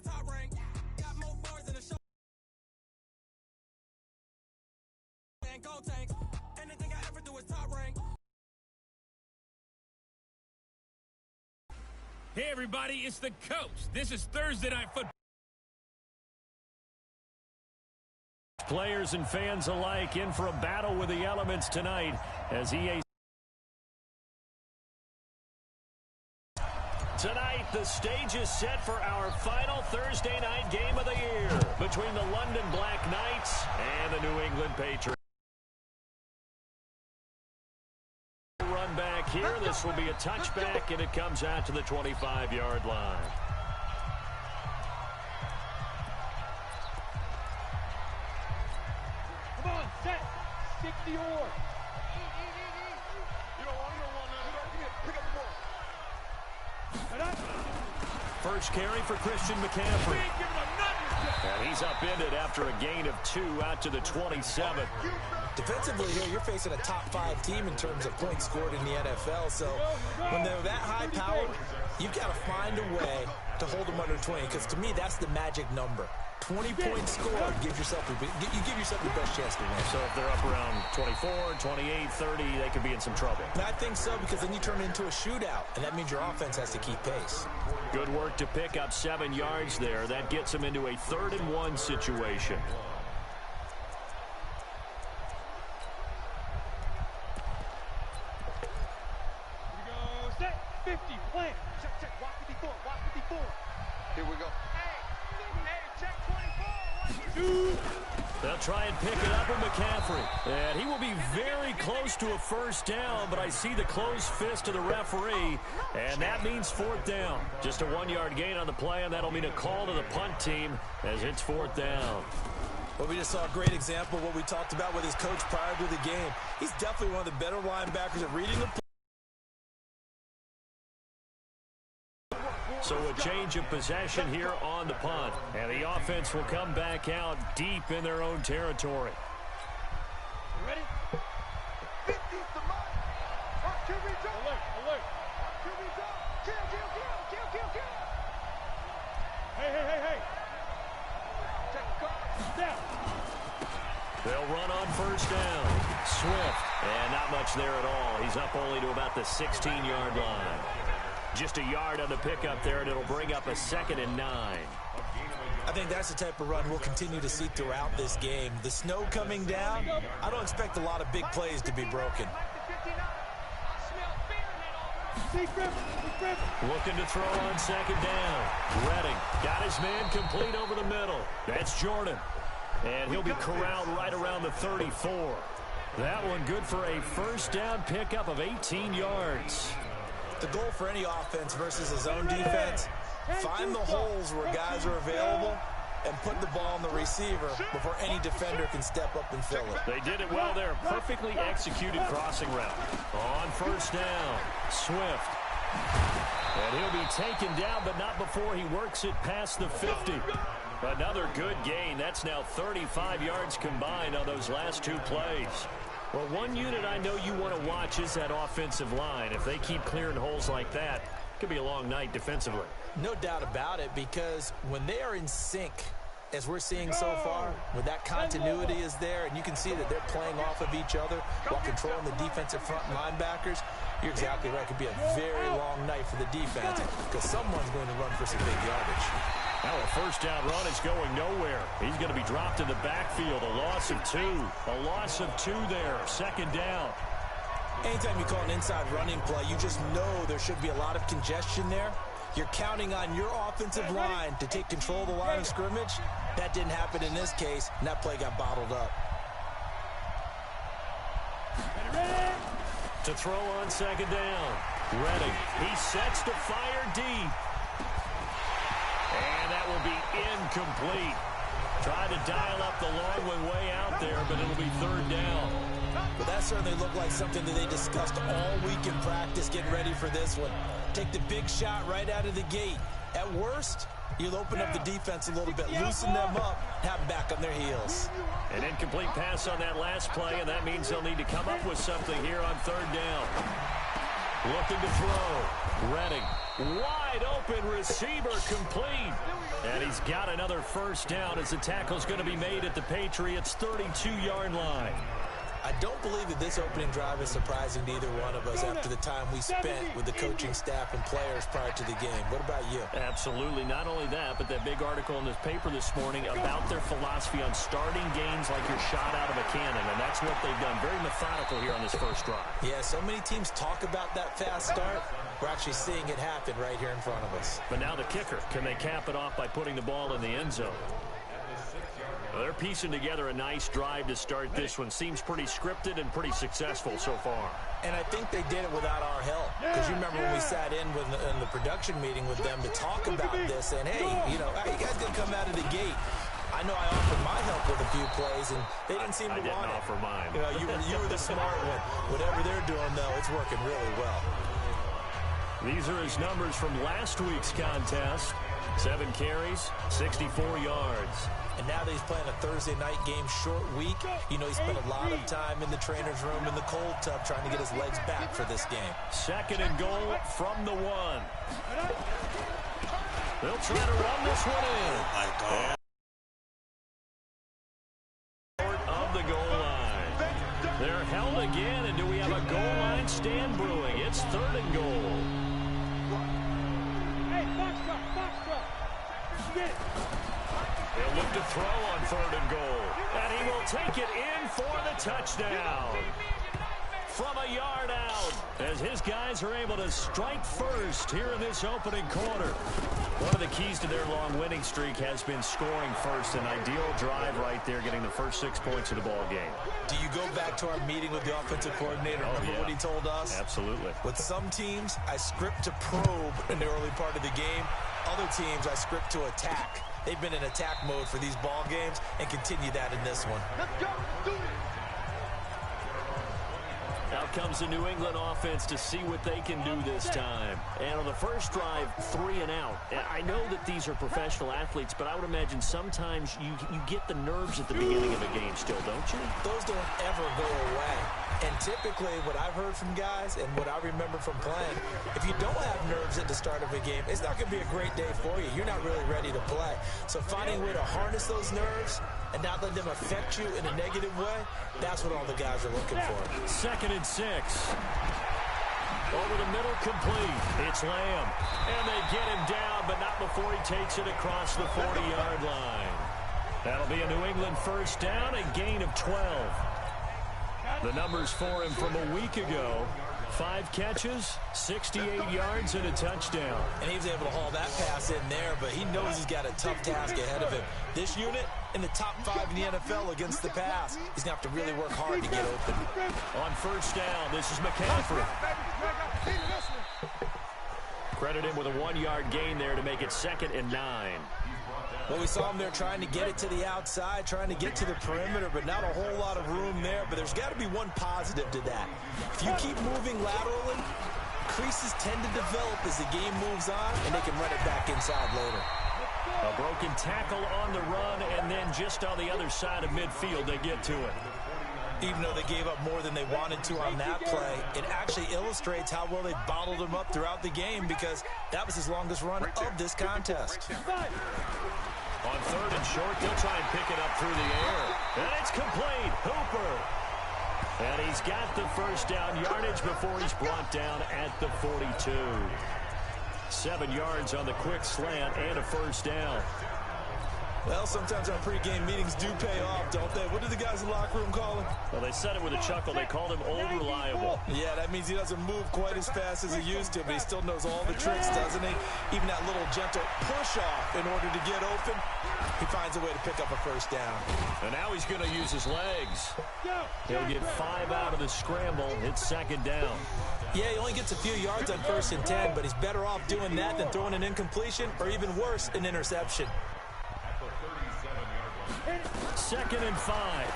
Top rank, got more bars than a show. And gold tanks, anything I ever do is top rank. Hey everybody, it's the Coach. This is Thursday Night Football. Players and fans alike in for a battle with the elements tonight as EA. Tonight, the stage is set for our final Thursday night game of the year between the London Black Knights and the New England Patriots. Run back here. This will be a touchback, and it comes out to the 25-yard line. Come on, set. 60 or. You don't want pick up the ball. First carry for Christian McCaffrey. And he's upended after a gain of 2 out to the 27. Defensively here, you're facing a top-5 team in terms of points scored in the NFL. So when they're that high-powered, you've got to find a way to hold them under 20. Because to me, that's the magic number. 20 points scored, you give yourself your best chance to win. So if they're up around 24, 28, 30, they could be in some trouble. I think so, because then you turn it into a shootout, and that means your offense has to keep pace. Good work to pick up 7 yards there. That gets them into a 3rd-and-1 situation. Here we go. Set. 50. Plan. Check. Walk 54. Walk 54. Here we go. Check 24. They'll try and pick it up with McCaffrey. And he will be very close to a first down, but I see the closed fist of the referee, and that means 4th down. Just a 1-yard gain on the play, and that'll mean a call to the punt team as it's 4th down. Well, we just saw a great example of what we talked about with his coach prior to the game. He's definitely one of the better linebackers at reading the play. So a change of possession here on the punt. And the offense will come back out deep in their own territory. Ready? 50's the mark. Alert. Kill. Hey. Check the car. Step. They'll run on first down. Swift. And not much there at all. He's up only to about the 16-yard line. Just a yard on the pickup there, and it'll bring up a 2nd and 9. I think that's the type of run we'll continue to see throughout this game. The snow coming down, I don't expect a lot of big plays to be broken. Looking to throw on 2nd down. Redding got his man complete over the middle. That's Jordan. And he'll be corralled right around the 34. That one good for a first down pickup of 18 yards. The goal for any offense versus his own defense, find the holes where guys are available and put the ball on the receiver before any defender can step up and fill it. They did it well there. Perfectly executed crossing route. On first down, Swift. And he'll be taken down, but not before he works it past the 50. Another good gain. That's now 35 yards combined on those last 2 plays. Well, one unit I know you want to watch is that offensive line. If they keep clearing holes like that, it could be a long night defensively. No doubt about it, because when they are in sync, as we're seeing so far, when that continuity is there, and you can see that they're playing off of each other while controlling the defensive front linebackers, you're exactly right. It could be a very long night for the defense because someone's going to run for some big yardage. Now a first down run is going nowhere. He's going to be dropped in the backfield. A loss of 2. A loss of 2 there. 2nd down. Anytime you call an inside running play, you just know there should be a lot of congestion there. You're counting on your offensive line to take control of the line of scrimmage. That didn't happen in this case, and that play got bottled up. To throw on 2nd down. Redding. He sets to fire deep. And that will be incomplete. Tried to dial up the long one way out there, but it'll be 3rd down. But that certainly looked like something that they discussed all week in practice getting ready for this one. Take the big shot right out of the gate. At worst, you'll open up the defense a little bit, loosen them up, have them back on their heels. An incomplete pass on that last play, and that means they'll need to come up with something here on 3rd down. Looking to throw. Redding. Wide open receiver complete. And he's got another first down as the tackle's going to be made at the Patriots' 32-yard line. I don't believe that this opening drive is surprising to either one of us after the time we spent with the coaching staff and players prior to the game. What about you? Absolutely. Not only that, but that big article in the paper this morning about their philosophy on starting games like you're shot out of a cannon, and that's what they've done. Very methodical here on this first drive. Yeah, so many teams talk about that fast start. We're actually seeing it happen right here in front of us. But now the kicker. Can they cap it off by putting the ball in the end zone? They're piecing together a nice drive to start this one. Seems pretty scripted and pretty successful so far. And I think they did it without our help. Because you remember when we sat in the production meeting with them to talk about this, and hey, you guys didn't come out of the gate. I know I offered my help with a few plays, and they didn't seem to want it. I didn't offer mine. You were the smart one. Whatever they're doing, though, it's working really well. These are his numbers from last week's contest. 7 carries, 64 yards. And now that he's playing a Thursday night game, short week, he spent a lot of time in the trainer's room in the cold tub trying to get his legs back for this game. 2nd and goal from the 1. They'll try to run this one in. Oh, my God. Short of the goal line. They're held again, and do we have a goal line stand brewing? It's 3rd and goal. Hey, box truck. Get it. He'll look to throw on 3rd and goal. And he will take it in for the touchdown. From a yard out, as his guys are able to strike first here in this opening quarter. One of the keys to their long winning streak has been scoring first. An ideal drive right there, getting the first 6 points of the ball game. Do you go back to our meeting with the offensive coordinator? Remember what he told us? Absolutely. With some teams, I script to probe in the early part of the game. Other teams, I script to attack. They've been in attack mode for these ball games and continue that in this one. Let's go. Do it. Out comes the New England offense to see what they can do this time. And on the first drive, 3 and out. I know that these are professional athletes, but I would imagine sometimes you get the nerves at the beginning of a game still, don't you? Those don't ever go away. And typically, what I've heard from guys and what I remember from playing, if you don't have nerves at the start of a game, it's not going to be a great day for you. You're not really ready to play. So finding a way to harness those nerves and not let them affect you in a negative way, that's what all the guys are looking for. 2nd and 6. Over the middle, complete. It's Lamb. And they get him down, but not before he takes it across the 40-yard line. That'll be a New England first down, a gain of 12. The numbers for him from a week ago: 5 catches, 68 yards, and a touchdown. And he was able to haul that pass in there, but he knows he's got a tough task ahead of him. This unit in the top 5 in the NFL against the pass. He's going to have to really work hard to get open. On first down, this is McCaffrey. Credit him with a 1-yard gain there to make it 2nd and 9. Well, we saw him there trying to get it to the outside, trying to get to the perimeter, but not a whole lot of room there. But there's got to be one positive to that. If you keep moving laterally, creases tend to develop as the game moves on, and they can run it back inside later. A broken tackle on the run, and then just on the other side of midfield, they get to it. Even though they gave up more than they wanted to on that play, it actually illustrates how well they bottled him up throughout the game, because that was his longest run of this contest. On 3rd and short, they'll try and pick it up through the air. And it's complete. Hooper. And he's got the first down yardage before he's brought down at the 42. 7 yards on the quick slant and a first down. Well, sometimes our pregame meetings do pay off, don't they? What do the guys in the locker room call him? Well, they said it with a chuckle. They called him Old Reliable. Yeah, that means he doesn't move quite as fast as he used to, but he still knows all the tricks, doesn't he? Even that little gentle push-off in order to get open, he finds a way to pick up a first down. And now he's going to use his legs. He'll get 5 out of the scramble. It's 2nd down. Yeah, he only gets a few yards on 1st and 10, but he's better off doing that than throwing an incompletion, or even worse, an interception. 2nd and 5.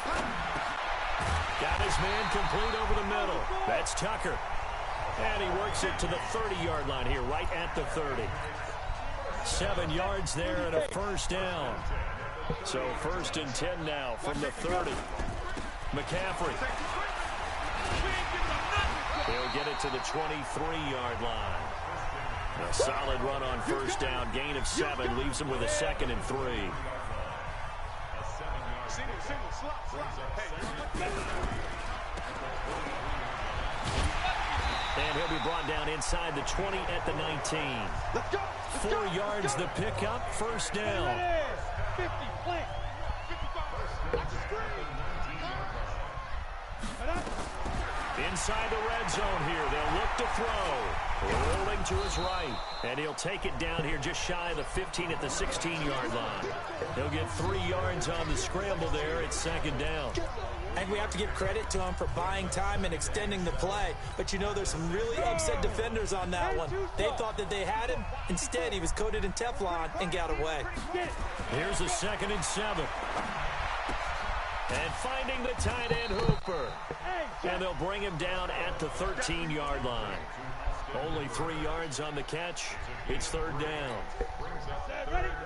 Got his man complete over the middle. That's Tucker. And he works it to the 30-yard line here, right at the 30. 7 yards there and a first down. So 1st and 10 now from the 30. McCaffrey. He'll get it to the 23-yard line. A solid run on first down. Gain of 7 leaves him with a 2nd and 3. And he'll be brought down inside the 20 at the 19. 4 yards the pickup, first down. 50, plant. 55. Inside the red zone here. They'll look to throw. Rolling to his right. And he'll take it down here just shy of the 15 at the 16-yard line. He'll get 3 yards on the scramble there. It's 2nd down. I think we have to give credit to him for buying time and extending the play. But, you know, there's some really upset defenders on that one. They thought that they had him. Instead, he was coated in Teflon and got away. Here's a 2nd and 7. And finding the tight end, Hooper. And they'll bring him down at the 13-yard line. Only 3 yards on the catch. It's 3rd down.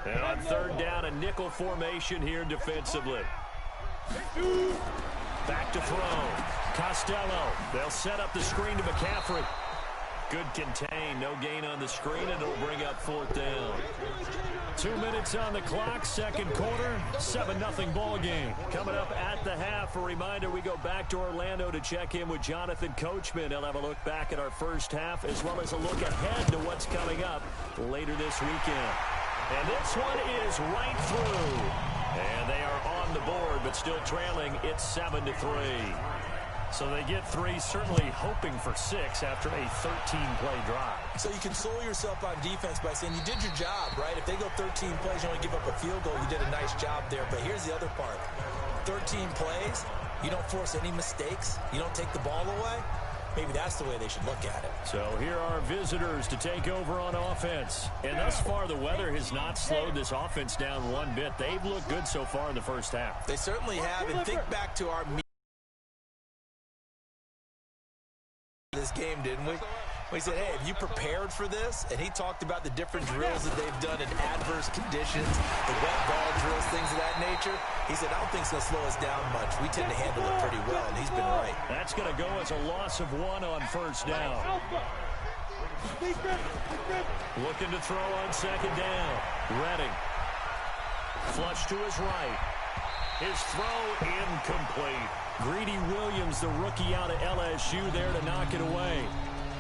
And on 3rd down, a nickel formation here defensively. Back to throw. Costello. They'll set up the screen to McCaffrey. Good contain. No gain on the screen, and it'll bring up 4th down. 2 minutes on the clock, 2nd quarter, 7-0 ball game. Coming up at the half, a reminder, we go back to Orlando to check in with Jonathan Coachman. He'll have a look back at our first half, as well as a look ahead to what's coming up later this weekend. And this one is right through. And they are on the board, but still trailing. It's 7-3. So they get 3, certainly hoping for 6 after a 13-play drive. So you console yourself on defense by saying you did your job, right? If they go 13 plays, you only give up a field goal, you did a nice job there. But here's the other part. 13 plays, you don't force any mistakes, you don't take the ball away. Maybe that's the way they should look at it. So here are visitors to take over on offense. And thus far, the weather has not slowed this offense down one bit. They've looked good so far in the first half. They certainly have. And think back to our this game, didn't we? We said, hey, have you prepared for this? And he talked about the different drills that they've done in adverse conditions, the wet ball drills, things of that nature. He said, I don't think it's going to slow us down much. We tend to handle it pretty well, and he's been right. That's going to go as a loss of 1 on first down. Looking to throw on 2nd down. Redding. Flush to his right. His throw incomplete. Greedy Williams, the rookie out of LSU, there to knock it away.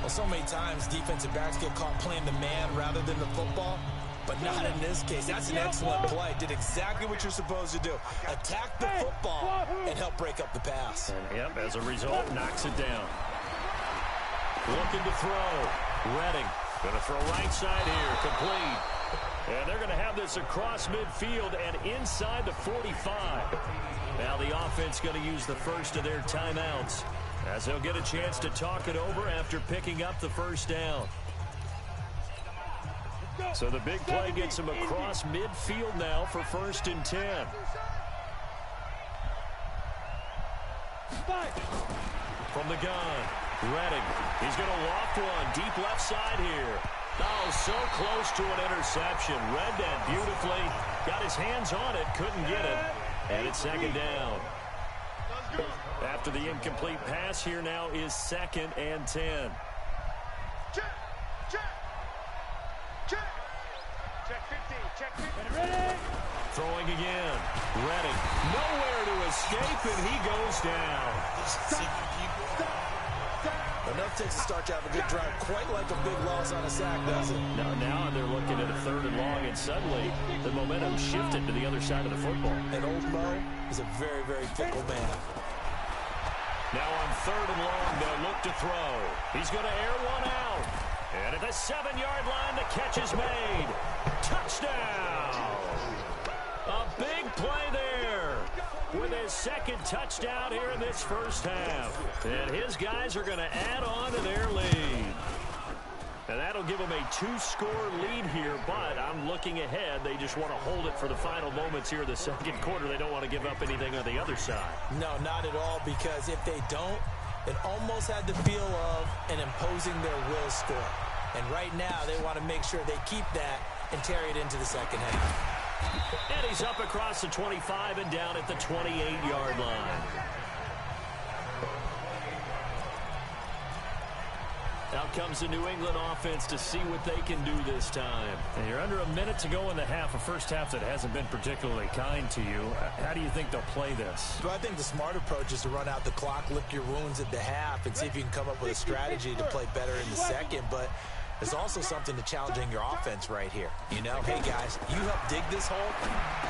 Well, so many times defensive backs get caught playing the man rather than the football, but not in this case. That's an excellent play. Did exactly what you're supposed to do. Attack the football and help break up the pass. And, yep, as a result, knocks it down. Looking to throw. Redding. Going to throw right side here. Complete. And they're going to have this across midfield and inside the 45. Now the offense going to use the first of their timeouts, as they'll get a chance to talk it over after picking up the first down. So the big play gets them across midfield now for 1st and 10. From the gun, Redding. He's going to loft one deep left side here. Oh, so close to an interception. Read that beautifully. Got his hands on it, couldn't get it. And it's 2nd down. After the incomplete pass, here now is 2nd and 10. Check 50, check 50. Ready? Throwing again. Redding. Nowhere to escape, and he goes down. Enough takes to start to have a good drive. Quite like a big loss on a sack, doesn't it? Now they're looking at a 3rd and long, and suddenly the momentum shifted to the other side of the football. And old Mo is a very, very fickle man. Now on 3rd and long, they'll look to throw. He's going to air one out. And at the 7-yard line, the catch is made. Touchdown! A big play there with his 2nd touchdown here in this first half. And his guys are going to add on to their lead. And that'll give them a 2-score lead here, but I'm looking ahead. They just want to hold it for the final moments here in the 2nd quarter. They don't want to give up anything on the other side. No, not at all, because if they don't, it almost had the feel of an imposing their will score. And right now, they want to make sure they keep that and carry it into the 2nd half. And he's up across the 25 and down at the 28-yard line. Out comes the New England offense to see what they can do this time. And you're under a minute to go in the half, a first half that hasn't been particularly kind to you. How do you think they'll play this? Well, I think the smart approach is to run out the clock, lick your wounds at the half, and see if you can come up with a strategy to play better in the second. But there's also something to challenging your offense right here. You know, hey, guys, you help dig this hole.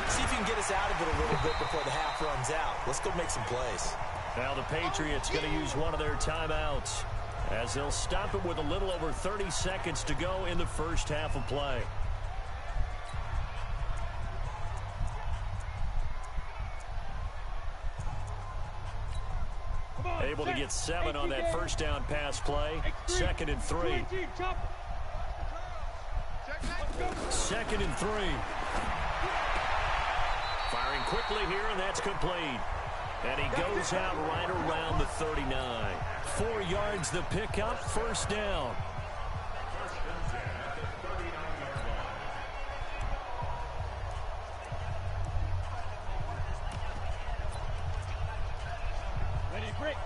See if you can get us out of it a little bit before the half runs out. Let's go make some plays. Now the Patriots going to use one of their timeouts as they'll stop it with a little over 30 seconds to go in the first half of play. Able to get 7 on that first down pass play. 2nd and 3. 2nd and 3. Firing quickly here, and that's complete. And he goes out right around the 39. 4 yards the pickup, first down.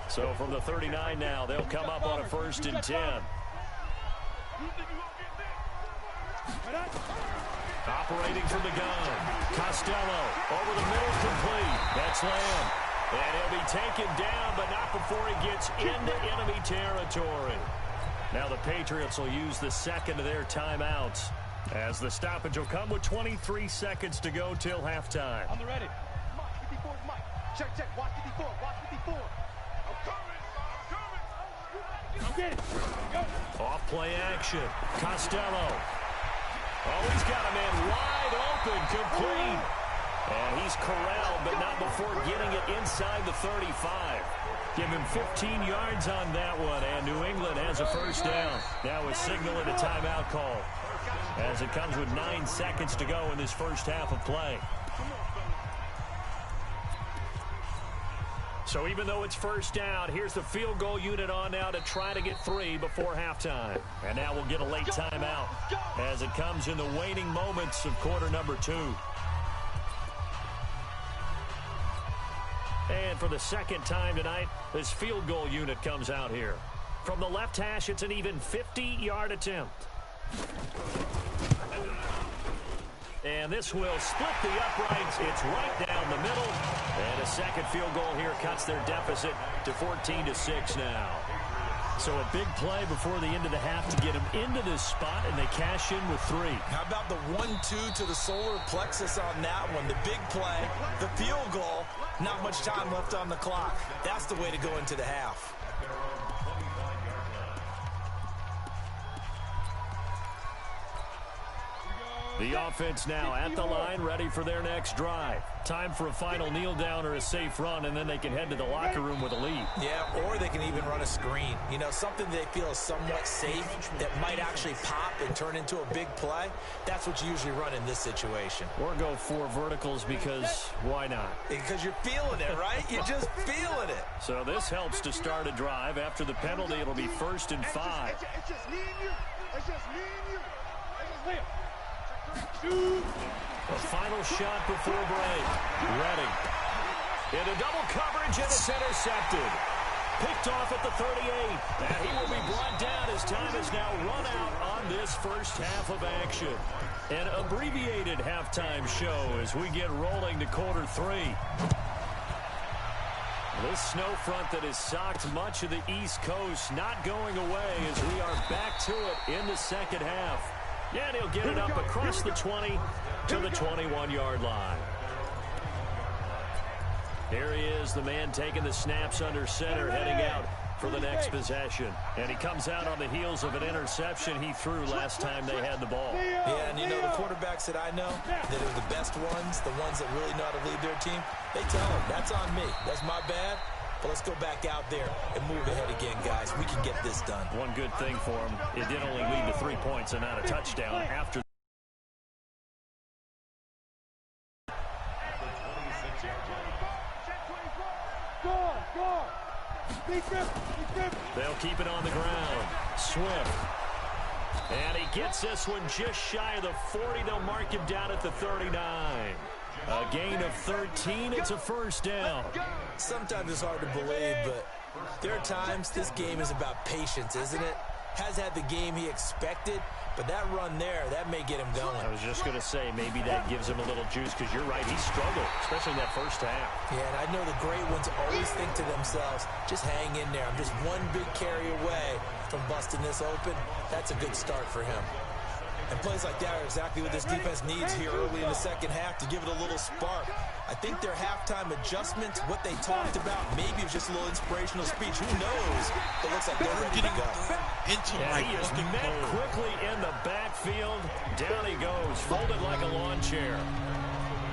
So from the 39 now, they'll come up on a 1st and 10. Operating from the gun. Costello over the middle, complete. That's Lamb. And he'll be taken down, but not before he gets into enemy territory. Now the Patriots will use the 2nd of their timeouts, as the stoppage will come with 23 seconds to go till halftime. On the ready. Mike, 54, Mike. Check, check. Watch 54, watch 54. Get it. Go. Off play action. Costello. Oh, he's got a man wide open, complete. And he's corralled, but not before getting it inside the 35. Give him 15 yards on that one, and New England has a first down. Now a signal and a timeout call, as it comes with 9 seconds to go in this first half of play. So even though it's first down, here's the field goal unit on now to try to get 3 before halftime. And now we'll get a late timeout as it comes in the waning moments of quarter number 2. And for the 2nd time tonight, this field goal unit comes out here. From the left hash, it's an even 50-yard attempt. And this will split the uprights. It's right down the middle. And a 2nd field goal here cuts their deficit to 14-6 now. So a big play before the end of the half to get them into this spot, and they cash in with 3. How about the 1-2 to the solar plexus on that one? The big play, the field goal, not much time left on the clock. That's the way to go into the half. The offense now at the line, ready for their next drive. Time for a final kneel down or a safe run, and then they can head to the locker room with a lead. Yeah, or they can even run a screen. You know, something they feel is somewhat safe that might actually pop and turn into a big play. That's what you usually run in this situation. Or go 4 verticals, because why not? Because you're feeling it, right? You're just feeling it. So this helps to start a drive. After the penalty, it'll be 1st and 5. It's just me and you. It's just me and you. It's just Liam. A final shot before break. Ready. Into double coverage, and it's intercepted. Picked off at the 38. And he will be brought down as time has now run out on this first half of action. An abbreviated halftime show as we get rolling to quarter 3. This snow front that has socked much of the East Coast not going away as we are back to it in the second half. Yeah, and he'll get it up across the 20 to the 21-yard line. Here he is, the man taking the snaps under center, heading out for the next possession. And he comes out on the heels of an interception he threw last time they had the ball. Yeah, and you know, the quarterbacks that I know that are the best ones, the ones that really know how to lead their team, they tell them, that's on me. That's my bad. But let's go back out there and move ahead again, guys. We can get this done. One good thing for him, it did only lead to 3 points and not a touchdown after. They'll keep it on the ground. Swift. And he gets this one just shy of the 40. They'll mark him down at the 39. A gain of 13. It's a first down. Sometimes it's hard to believe, but there are times this game is about patience, isn't it? has had the game he expected, but that run there, that may get him going. I was just going to say, maybe that gives him a little juice, because you're right, he struggled, especially in that first half. Yeah, and I know the great ones always think to themselves, just hang in there. I'm just one big carry away from busting this open. That's a good start for him. And plays like that are exactly what this defense needs here early in the second half to give it a little spark. I think their halftime adjustments, what they talked about, maybe it was just a little inspirational speech. Who knows? It looks like they're ready to go. He is met quickly in the backfield. Down he goes, folded like a lawn chair.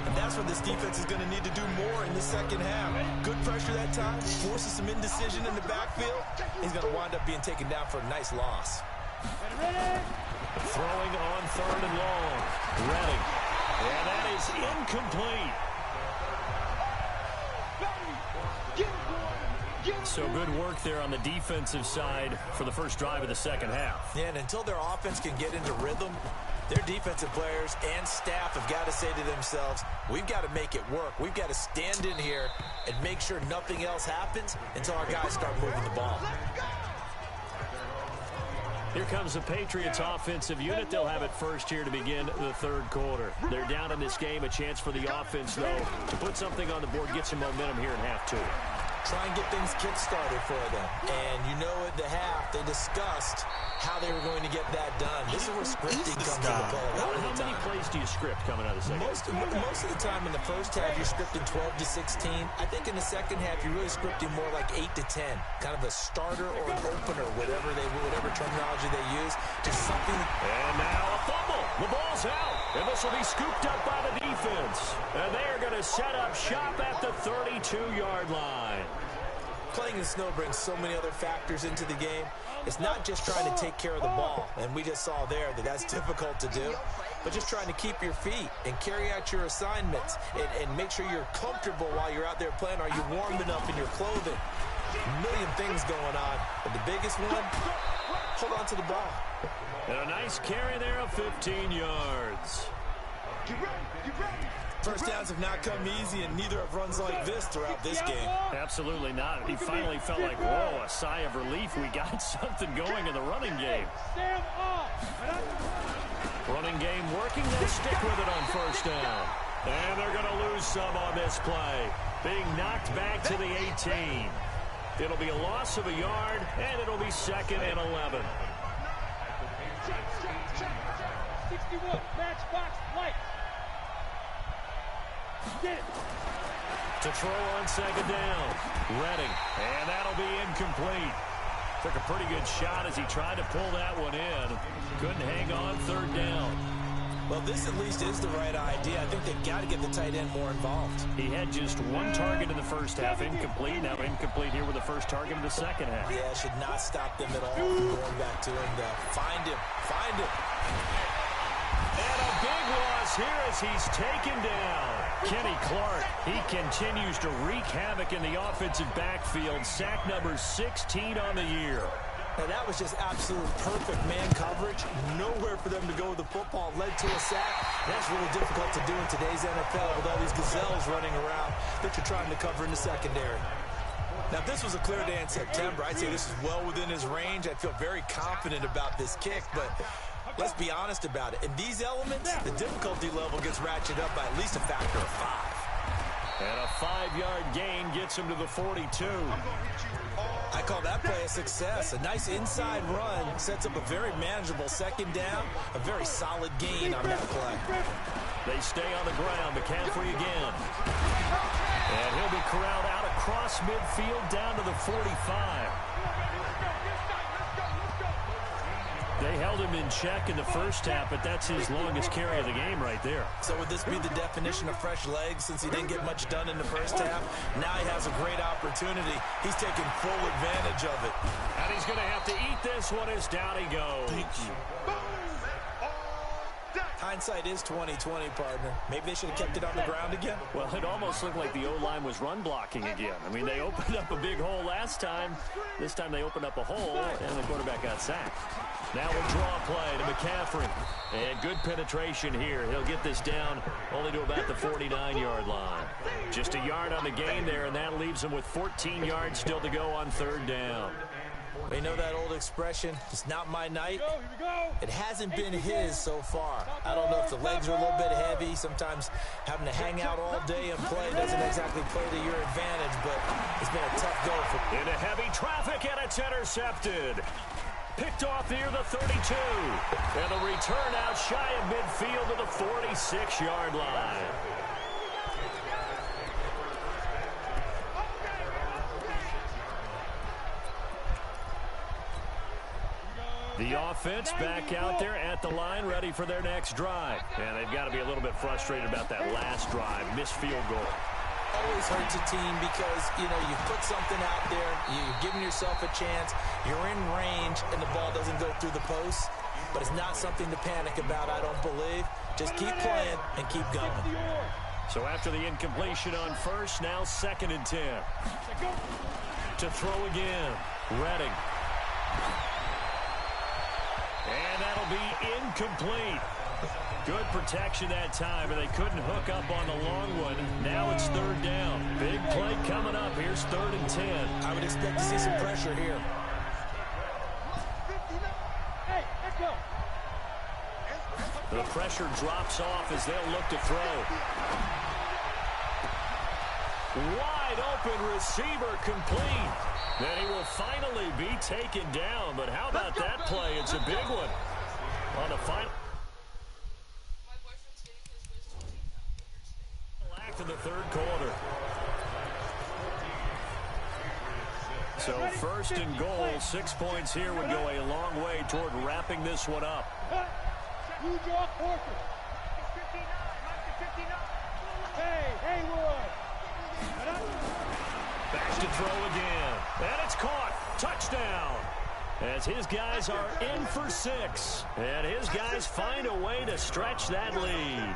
And that's what this defense is going to need to do more in the second half. Good pressure that time, forces some indecision in the backfield. He's going to wind up being taken down for a nice loss. Throwing on 3rd and long. Redding. And that is incomplete. So good work there on the defensive side for the first drive of the second half. Yeah, and until their offense can get into rhythm, their defensive players and staff have got to say to themselves, we've got to make it work. We've got to stand in here and make sure nothing else happens until our guys start moving the ball. Here comes the Patriots offensive unit. They'll have it first here to begin the third quarter. They're down in this game. A chance for the offense, though, to put something on the board, get some momentum here in half two. Try and get things kick-started for them. And you know at the half, they discussed how they were going to get that done. This is where scripting comes into play. How many plays do you script coming out of the second? Most of the time in the first half, you're scripting 12 to 16. I think in the second half, you're really scripting more like 8 to 10. Kind of a starter or an opener, whatever terminology they use. Just something. And now a fumble. The ball's out. And this will be scooped up by the defense. And they are going to set up shop at the 32-yard line. Playing in snow brings so many other factors into the game. It's not just trying to take care of the ball, and we just saw there that that's difficult to do, but just trying to keep your feet and carry out your assignments and make sure you're comfortable while you're out there playing. Are you warm enough in your clothing? A million things going on, but the biggest one, hold on to the ball. And a nice carry there of 15 yards. First downs have not come easy, and neither have runs like this throughout this game. Absolutely not. He finally felt like, whoa, a sigh of relief. We got something going in the running game. Running game working. They'll stick with it on first down. And they're going to lose some on this play. Being knocked back to the 18. It'll be a loss of a yard, and it'll be 2nd and 11. 61, matchbox, light. Get it. To throw on 2nd down. Redding. And that'll be incomplete. Took a pretty good shot as he tried to pull that one in. Couldn't hang on 3rd down. Well, this at least is the right idea. I think they've got to get the tight end more involved. He had just one target in the first half, incomplete. Now incomplete here with the first target in the second half. Yeah, it should not stop them at all from going back to him. Find him. Find him. And a big loss here as he's taken down. Kenny Clark, he continues to wreak havoc in the offensive backfield. Sack number 16 on the year. Now, that was just absolute perfect man coverage. Nowhere for them to go with the football. Led to a sack. That's really difficult to do in today's NFL with all these gazelles running around that you're trying to cover in the secondary. Now, if this was a clear day in September, I'd say this is well within his range. I'd feel very confident about this kick, but let's be honest about it. In these elements, the difficulty level gets ratcheted up by at least a factor of 5. And a 5-yard gain gets him to the 42. I call that play a success. A nice inside run sets up a very manageable 2nd down, a very solid gain on that play. They stay on the ground. McCaffrey again. And he'll be corralled out across midfield down to the 45. They held him in check in the first half, but that's his longest carry of the game right there. So would this be the definition of fresh legs since he didn't get much done in the first half? Now he has a great opportunity. He's taking full advantage of it. And he's going to have to eat this one as down he goes. Hindsight is 20/20, partner. Maybe they should have kept it on the ground again. Well, it almost looked like the O-line was run blocking again. I mean, they opened up a big hole last time. This time they opened up a hole, and the quarterback got sacked. Now a draw play to McCaffrey. And good penetration here. He'll get this down only to about the 49-yard line. Just a yard on the gain there, and that leaves him with 14 yards still to go on 3rd down. We know that old expression, it's not my night. Here we go. It hasn't been his so far. I don't know if the legs are a little bit heavy. Sometimes having to hang out all day and play doesn't exactly play to your advantage, but it's been a tough go for him. Into heavy traffic, and it's intercepted. Picked off near the 32. And the return out shy of midfield to the 46-yard line. The offense back out there at the line, ready for their next drive. And they've got to be a little bit frustrated about that last drive, missed field goal. Always hurts a team because, you know, you put something out there, you're giving yourself a chance, you're in range, and the ball doesn't go through the post. But it's not something to panic about, I don't believe. Just keep playing and keep going. So after the incompletion on first, now 2nd and 10. To throw again, Redding. And that'll be incomplete. Good protection that time, and they couldn't hook up on the long one. Now it's 3rd down. Big play coming up. Here's 3rd and 10. I would expect to see some pressure here. Hey, let's go. The pressure drops off as they'll look to throw. Wide open receiver complete. Then he will finally be taken down. But how about that play? It's a big one. On the final act of the 3rd quarter. So 1st and goal, 6 points here would go a long way toward wrapping this one up. You draw Corker. Hey, Haywood. Back to throw again. And it's caught. Touchdown. As his guys are in for 6. And his guys find a way to stretch that lead.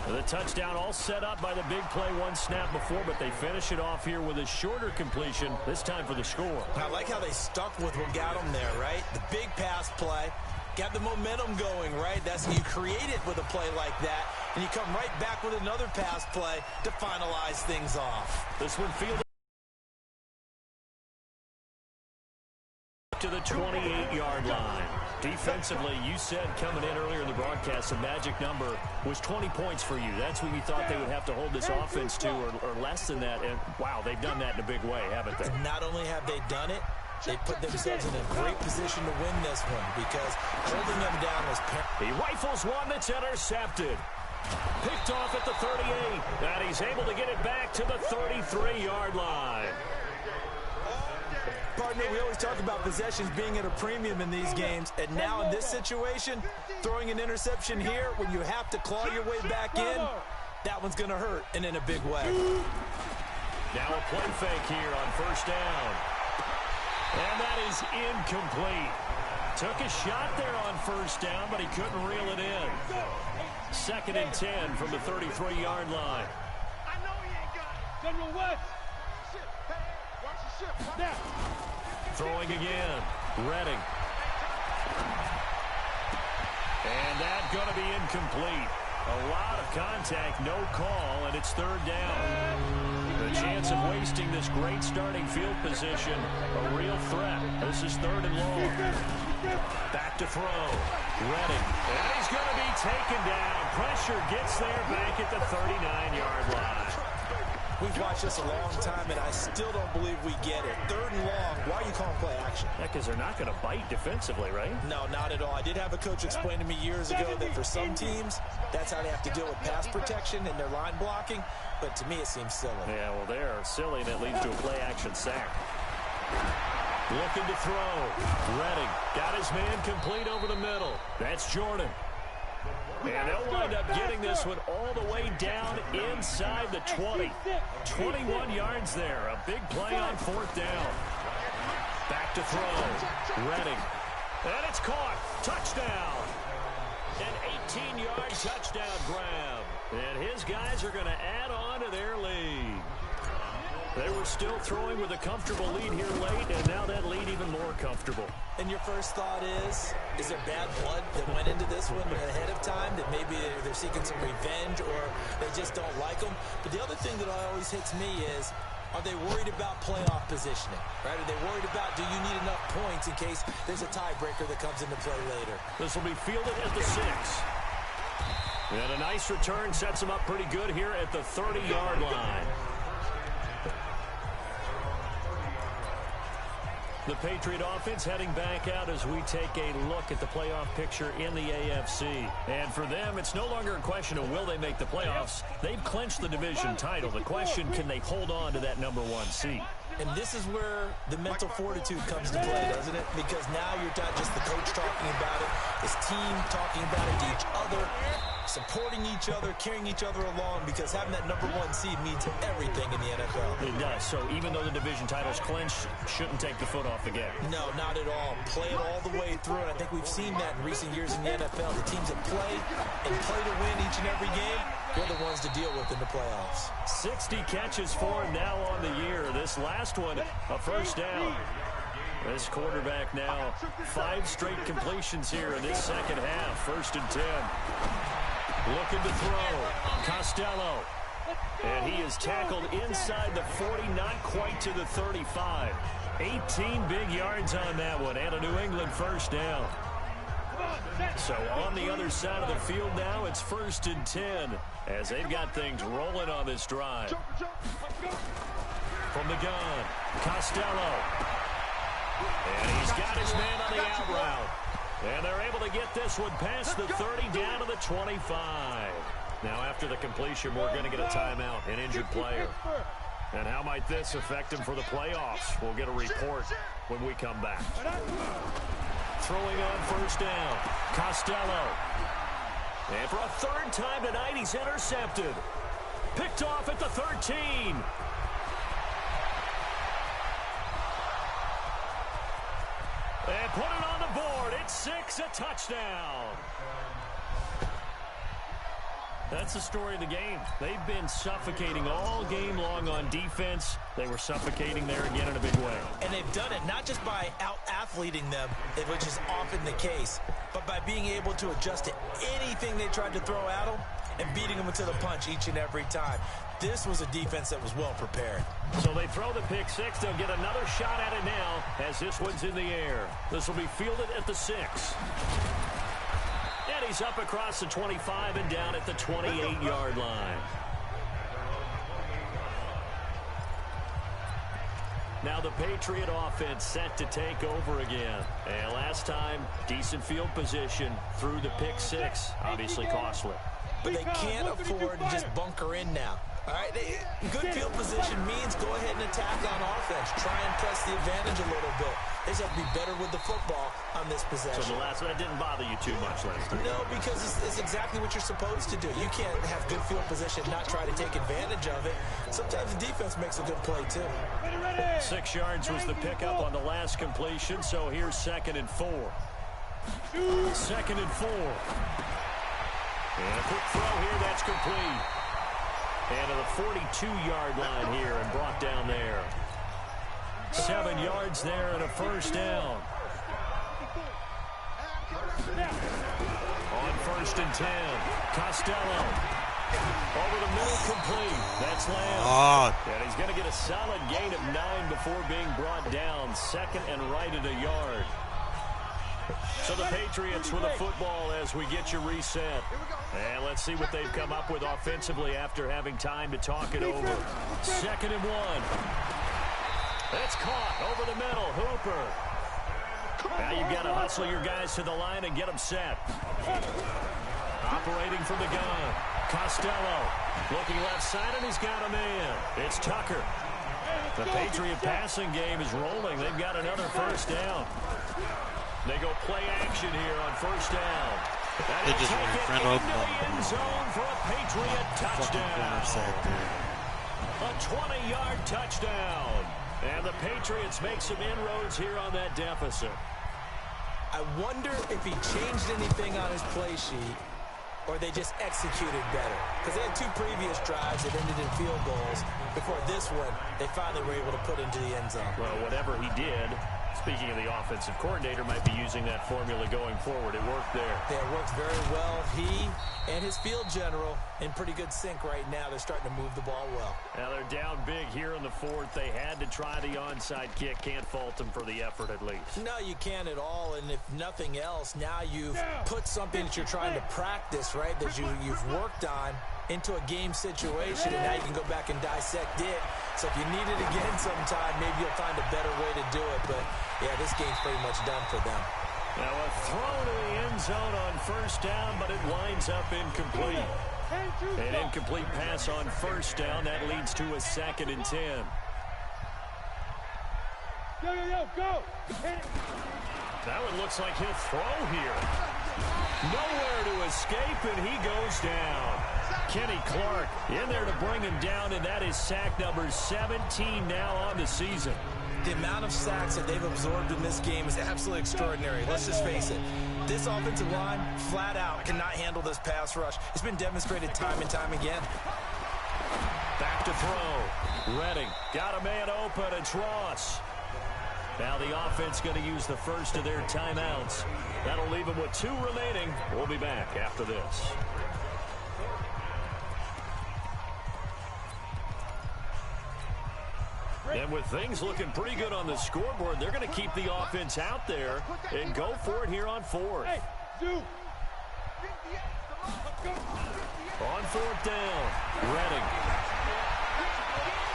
The touchdown all set up by the big play one snap before, but they finish it off here with a shorter completion, this time for the score. I like how they stuck with what got them there, right? The big pass play. Got the momentum going, right? That's you create it with a play like that, and you come right back with another pass play to finalize things off. This one fielded to the 28-yard line. Defensively, you said coming in earlier in the broadcast, the magic number was 20 points for you. That's what you thought they would have to hold this offense to, or less than that. And, wow, they've done that in a big way, haven't they? Not only have they done it, they put themselves in a great position to win this one because holding them down was he rifles one that's intercepted. Picked off at the 38. And he's able to get it back to the 33-yard line. Partner, we always talk about possessions being at a premium in these games, and now in this situation, throwing an interception here when you have to claw your way back in, that one's going to hurt, and in a big way. Now a play fake here on 1st down. And that is incomplete. Took a shot there on 1st down, but he couldn't reel it in. 2nd and 10 from the 33-yard line. I know he ain't got it. General West. Watch the ship. Now. Throwing again. Redding. And that's going to be incomplete. A lot of contact, no call, and it's 3rd down. The chance of wasting this great starting field position, a real threat. This is 3rd and long. Back to throw. Redding. And he's going to be taken down. Pressure gets there back at the 39-yard line. We've watched this a long time, and I still don't believe we get it. 3rd and long. Why are you calling play action? Yeah, because they're not going to bite defensively, right? No, not at all. I did have a coach explain to me years ago that for some teams, that's how they have to deal with pass protection and their line blocking. But to me, it seems silly. Yeah, well, they're silly, and it leads to a play-action sack. Looking to throw. Redding got his man complete over the middle. That's Jordan. And they'll wind up getting this one all the way down inside the 20. 21 yards there. A big play on 4th down. Back to throw. Redding. And it's caught. Touchdown. An 18-yard touchdown grab. And his guys are going to add on to their lead. They were still throwing with a comfortable lead here late, and now that lead even more comfortable. And your first thought is there bad blood that went into this one ahead of time, that maybe they're seeking some revenge or they just don't like them? But the other thing that always hits me is Are they worried about playoff positioning? Right? Are they worried about, do you need enough points in case there's a tiebreaker that comes into play later? This will be fielded at the 6. And a nice return sets him up pretty good here at the 30-yard line. The Patriot offense heading back out as we take a look at the playoff picture in the AFC. And for them, it's no longer a question of will they make the playoffs. They've clinched the division title. The question, can they hold on to that number 1 seed? And this is where the mental fortitude comes to play, doesn't it? Because now you're not just the coach talking about it, this team talking about it to each other, supporting each other, carrying each other along, because having that number 1 seed means everything in the NFL. It does. So even though the division title's clinched, shouldn't take the foot off the gas. No, not at all. Play it all the way through, and I think we've seen that in recent years in the NFL. The teams that play and play to win each and every game, they're the ones to deal with in the playoffs. 60 catches for him now on the year. This last one, a first down. This quarterback now 5 straight completions here in this second half. 1st and 10. Looking to throw. Costello. And he is tackled inside the 40, not quite to the 35. 18 big yards on that one, and a New England first down. So on the other side of the field now, it's 1st and 10 as they've got things rolling on this drive. From the gun, Costello. And he's got his man on the out route. And they're able to get this one past the 30 down to the 25. Now after the completion, we're going to get a timeout, an injured player. And how might this affect him for the playoffs? We'll get a report when we come back. Throwing on 1st down, Costello. And for a 3rd time tonight, he's intercepted. Picked off at the 13. And put it on the board. It's 6, a touchdown. That's the story of the game. They've been suffocating all game long on defense. They were suffocating there again in a big way. And they've done it not just by out-athleting them, which is often the case, but by being able to adjust to anything they tried to throw at them and beating them into the punch each and every time. This was a defense that was well prepared. So they throw the pick 6. They'll get another shot at it now as this one's in the air. This will be fielded at the 6. And he's up across the 25 and down at the 28-yard line. Now the Patriot offense set to take over again. And last time, decent field position through the pick 6. Obviously costly. But they can't afford to just bunker in now. All right, good field position means go ahead and attack on offense. Try and press the advantage a little bit. They just have to be better with the football on this possession. So the last one, that didn't bother you too much last time? No, because it's exactly what you're supposed to do. You can't have good field position, not try to take advantage of it. Sometimes the defense makes a good play, too. 6 yards was the pickup on the last completion, so here's 2nd and 4. 2nd and 4. And a quick throw here, that's complete. And to the 42-yard line here and brought down there. 7 yards there and a first down. On 1st and 10, Costello. Over the middle, complete. That's Lamb. And he's going to get a solid gain of 9 before being brought down. 2nd and right at a yard. So the Patriots with the football as we get you reset. And let's see what they've come up with offensively after having time to talk it over. 2nd and 1. It's caught over the middle. Hooper. Now you've got to hustle your guys to the line and get them set. Operating from the gun. Costello looking left side, and he's got a man. It's Tucker. The Patriot passing game is rolling. They've got another first down. They go play action here on 1st down. They just ran over the end zone for a Patriot touchdown. A 20-yard touchdown. And the Patriots make some inroads here on that deficit. I wonder if he changed anything on his play sheet or they just executed better. Because they had 2 previous drives that ended in field goals. Before this one, they finally were able to put into the end zone. Well, whatever he did, Speaking of the offensive coordinator, might be using that formula going forward. It worked there. Yeah, it works very well. He and his field general in pretty good sync right now. They're starting to move the ball well. Now they're down big here in the fourth. They had to try the onside kick. Can't fault them for the effort at least. No, you can't at all. And if nothing else, now you've put something that you're trying to practice, right, that you've worked on into a game situation, and now you can go back and dissect it. So if you need it again sometime, maybe you'll find a better way to do it. But, yeah, this game's pretty much done for them. Now a throw to the end zone on first down, but it winds up incomplete. An incomplete pass on first down. That leads to a 2nd and 10. Go. That one looks like he'll throw here. Nowhere to escape, and he goes down. Kenny Clark in there to bring him down, and that is sack number 17 now on the season. The amount of sacks that they've absorbed in this game is absolutely extraordinary. Let's just face it. This offensive line, flat out, cannot handle this pass rush. It's been demonstrated time and time again. Back to throw. Redding got a man open. It's Ross. Now the offense going to use the first of their timeouts. That'll leave them with 2 remaining. We'll be back after this. And with things looking pretty good on the scoreboard, they're going to keep the offense out there and go for it here on 4th. On 4th down, Redding.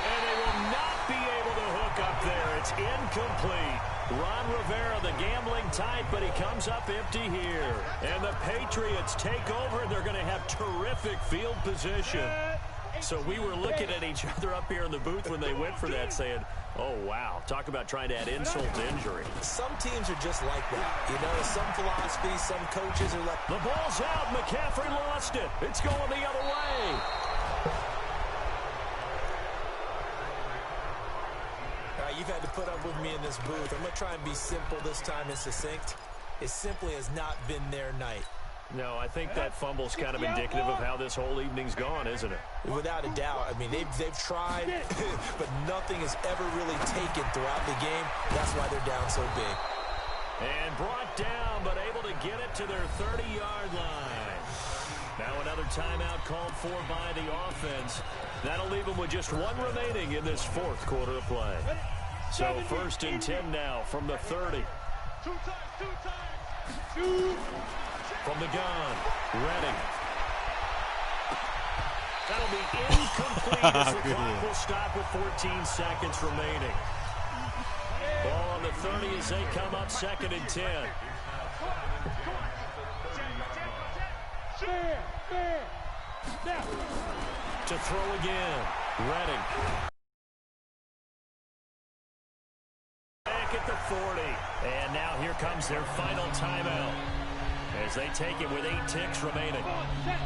And they will not be able to hook up there. It's incomplete. Ron Rivera, the gambling type, but he comes up empty here. And the Patriots take over, and they're going to have terrific field position. So we were looking at each other up here in the booth when they went for that, saying, oh, wow, talk about trying to add insult to injury. Some teams are just like that. You know, some philosophies, some coaches are like... The ball's out. McCaffrey lost it. It's going the other way. All right, you've had to put up with me in this booth. I'm going to try and be simple this time and succinct. It simply has not been their night. No, I think that fumble's kind of indicative of how this whole evening's gone, isn't it? Without a doubt. I mean, they've tried, but nothing has ever really taken throughout the game. That's why they're down so big. And brought down, but able to get it to their 30-yard line. Now another timeout called for by the offense. That'll leave them with just 1 remaining in this 4th quarter of play. So 1st and 10 now from the 30. From the gun, Redding. That'll be incomplete as the clock will stop with 14 seconds remaining. Ball on the 30 as they come up 2nd and 10. To throw again, Redding. Back at the 40. And now here comes their final timeout, as they take it with 8 ticks remaining.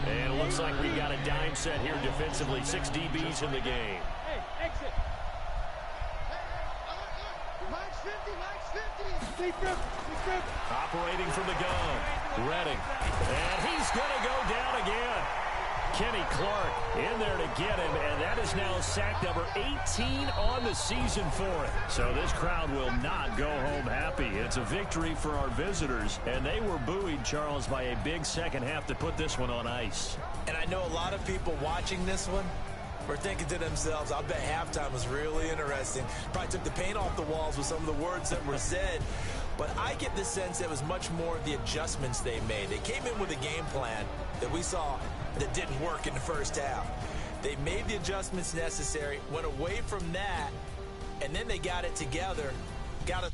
And it looks like we've got a dime set here defensively. 6 DBs in the game. Operating from the gun, Redding. And he's going to go down again. Kenny Clark in there to get him, and that is now sack number 18 on the season for it. So this crowd will not go home happy. It's a victory for our visitors, and they were buoyed, Charles, by a big second half to put this one on ice. And I know a lot of people watching this one were thinking to themselves, I bet halftime was really interesting. Probably took the paint off the walls with some of the words that were said. But I get the sense it was much more of the adjustments they made. They came in with a game plan that we saw that didn't work in the first half. They made the adjustments necessary, went away from that, and then they got it together, got a